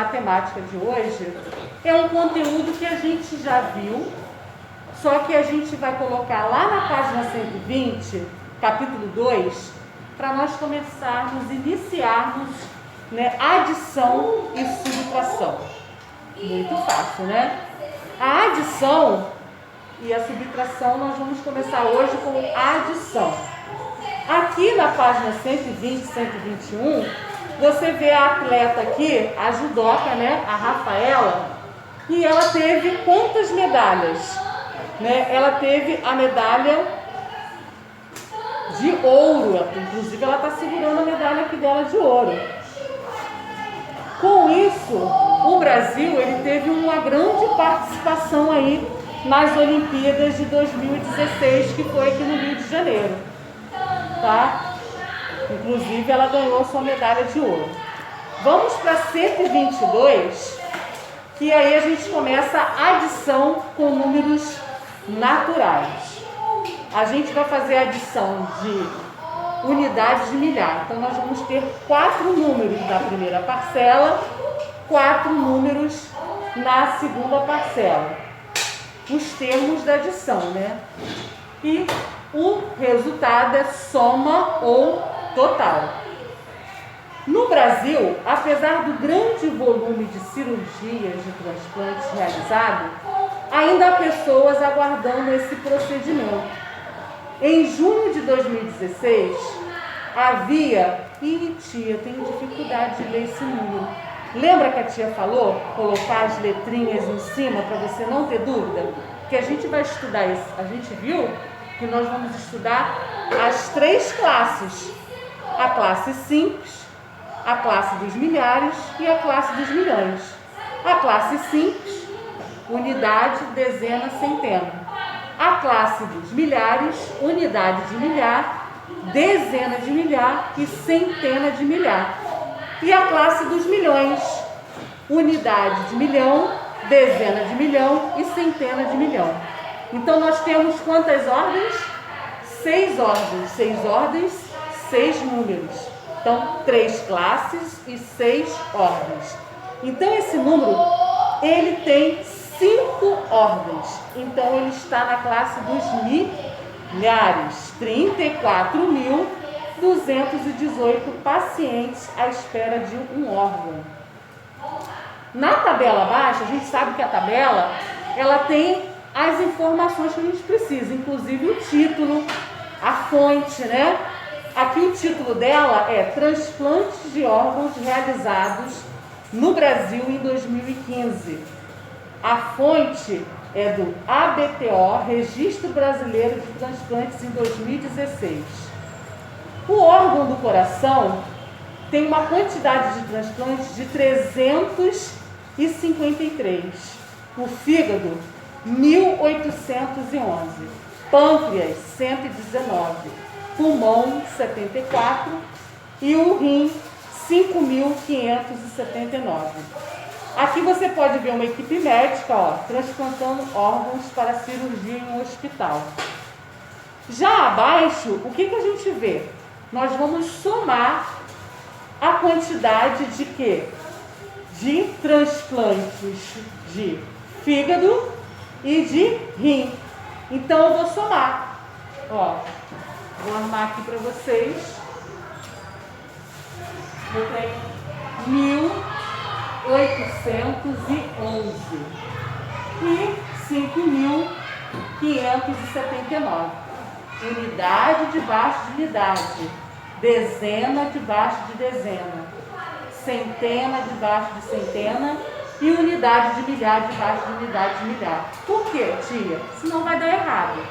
matemática de hoje é um conteúdo que a gente já viu, só que a gente vai colocar lá na página 120, capítulo 2, para nós começarmos, iniciarmos, né, adição e subtração. Muito fácil, né? A adição e a subtração nós vamos começar hoje com adição. Aqui na página 120, 121, você vê a atleta aqui, a judoca, né, a Rafaela, e ela teve quantas medalhas? Né? Ela teve a medalha de ouro, inclusive ela está segurando a medalha aqui dela de ouro. Com isso, o Brasil ele teve uma grande participação aí nas Olimpíadas de 2016, que foi aqui no Rio de Janeiro, tá? Inclusive ela ganhou sua medalha de ouro. Vamos para 122, que aí a gente começa a adição com números naturais. A gente vai fazer a adição de unidades de milhar. Então nós vamos ter 4 números na primeira parcela, 4 números na segunda parcela. Os termos da adição, né? E o resultado é soma ou total. No Brasil, apesar do grande volume de cirurgias de transplantes realizado, ainda há pessoas aguardando esse procedimento. Em junho de 2016, havia... Ih, tia, tenho dificuldade de ler esse número. Lembra que a tia falou? Colocar as letrinhas em cima para você não ter dúvida? Que a gente vai estudar isso. A gente viu que nós vamos estudar as 3 classes. A classe simples, a classe dos milhares e a classe dos milhões. A classe simples, unidade, dezena, centena. A classe dos milhares, unidade de milhar, dezena de milhar e centena de milhar. E a classe dos milhões, unidade de milhão, dezena de milhão e centena de milhão. Então nós temos quantas ordens? 6 ordens. 6 ordens, 6 números. Então 3 classes e 6 ordens. Então esse número, ele tem 5 ordens. Então ele está na classe dos milhares. 34.218 pacientes à espera de um órgão. Na tabela abaixo, a gente sabe que a tabela, ela tem as informações que a gente precisa, inclusive o título, a fonte, né? Aqui o título dela é Transplantes de órgãos realizados no Brasil em 2015. A fonte é do ABTO, Registro Brasileiro de Transplantes em 2016. O órgão do coração tem uma quantidade de transplantes de 353. O fígado, 1.811. Pâncreas, 119. Pulmão, 74. E o rim, 5.579. Aqui você pode ver uma equipe médica, ó, transplantando órgãos para cirurgia em um hospital. Já abaixo, o que a gente vê? Nós vamos somar a quantidade de quê? De transplantes de fígado e de rim. Então eu vou somar. Ó, vou armar aqui para vocês. Eu tenho 1.811 e 5.579. Unidade debaixo de unidade, dezena debaixo de dezena, centena debaixo de centena e unidade de milhar debaixo de unidade de milhar. Por quê, tia? Senão vai dar errado.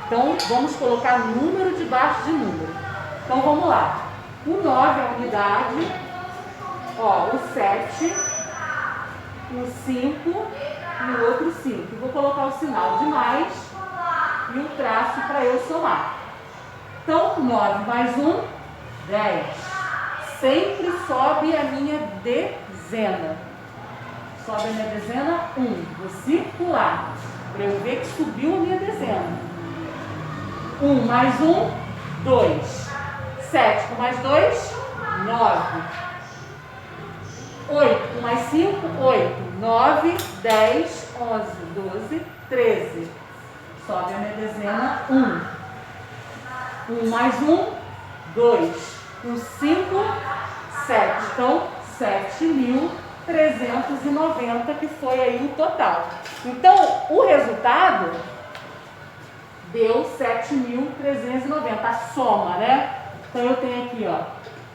Então, vamos colocar número debaixo de número. Então, vamos lá. O 9 é a unidade, ó, o 7, o 5 e o outro 5. Vou colocar o sinal de mais e o traço para eu somar. Então, 9 mais 1, 10. Sempre sobe a minha dezena. Sobe a minha dezena, 1. Vou circular para eu ver que subiu a minha dezena. 1 mais 1, 2. 7 com mais 2, 9. 8. Mais 5, 8. 9, 10, 11, 12, 13. Sobe a minha dezena, 1. 1 mais 1, 2. 1, 5, 7. Então, 7.390, que foi aí o total. Então, o resultado deu 7.390, a soma, né? Então, eu tenho aqui, ó,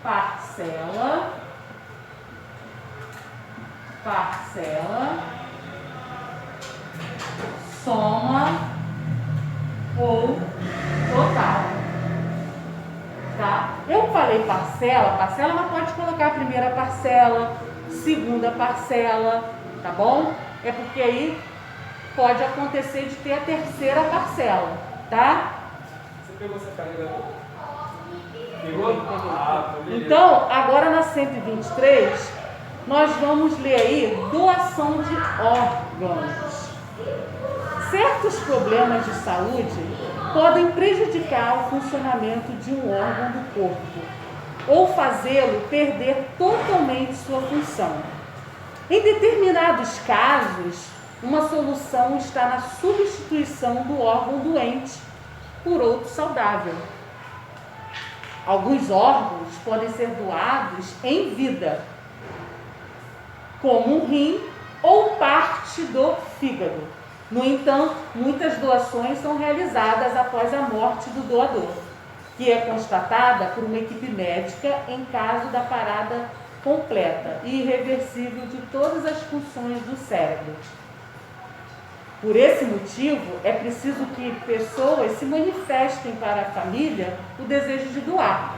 parcela, soma ou total. Tá? Eu falei parcela, mas pode colocar a primeira parcela, segunda parcela, tá bom? É porque aí pode acontecer de ter a terceira parcela, tá? Você pegou essa carregador? Pegou? Então, agora na 123, nós vamos ler aí doação de órgãos. Certos problemas de saúde podem prejudicar o funcionamento de um órgão do corpo ou fazê-lo perder totalmente sua função. Em determinados casos, uma solução está na substituição do órgão doente por outro saudável. Alguns órgãos podem ser doados em vida, como um rim ou parte do fígado. No entanto, muitas doações são realizadas após a morte do doador, que é constatada por uma equipe médica em caso da parada completa e irreversível de todas as funções do cérebro. Por esse motivo, é preciso que pessoas se manifestem para a família o desejo de doar.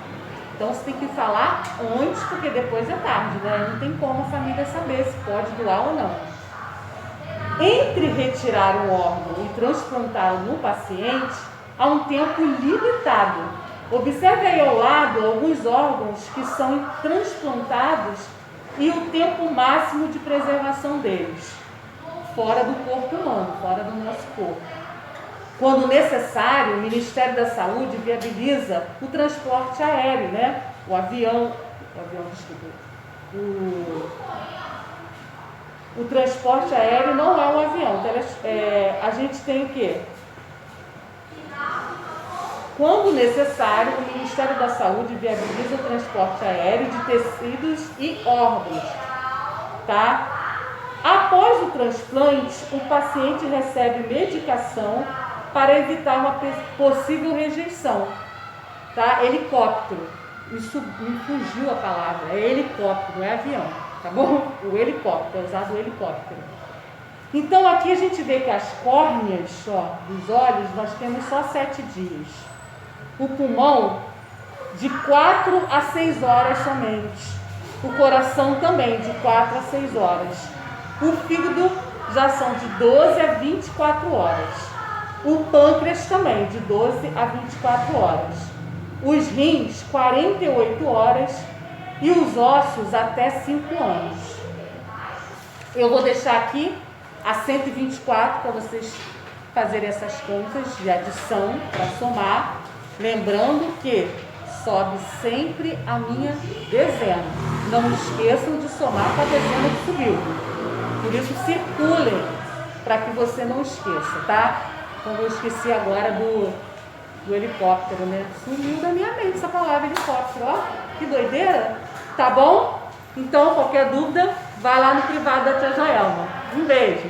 Então, você tem que falar antes, porque depois é tarde, né? Não tem como a família saber se pode doar ou não. Entre retirar o órgão e transplantá-lo no paciente, há um tempo limitado. Observe aí ao lado alguns órgãos que são transplantados e o tempo máximo de preservação deles, fora do corpo humano, fora do nosso corpo. Quando necessário, o Ministério da Saúde viabiliza o transporte aéreo, né? O transporte aéreo não é um avião. Então, a gente tem o quê? Quando necessário, o Ministério da Saúde viabiliza o transporte aéreo de tecidos e órgãos, tá? Após o transplante, o paciente recebe medicação para evitar uma possível rejeição, tá? Helicóptero. Isso me fugiu a palavra. É helicóptero, não é avião, tá bom? O helicóptero, é usado o helicóptero. Então, aqui a gente vê que as córneas, ó, dos olhos, nós temos só 7 dias. O pulmão, de 4 a 6 horas somente. O coração também, de 4 a 6 horas. O fígado já são de 12 a 24 horas. O pâncreas também, de 12 a 24 horas. Os rins, 48 horas. E os ossos, até 5 anos. Eu vou deixar aqui a 124 para vocês fazerem essas contas de adição, para somar. Lembrando que sobe sempre a minha dezena. Não esqueçam de somar com a dezena que subiu. Por isso, circulem, para que você não esqueça, tá? Como eu esqueci agora do helicóptero, né? Sumiu da minha mente essa palavra helicóptero, ó. Que doideira! Tá bom? Então, qualquer dúvida, vai lá no privado da Tia Joelma. Um beijo!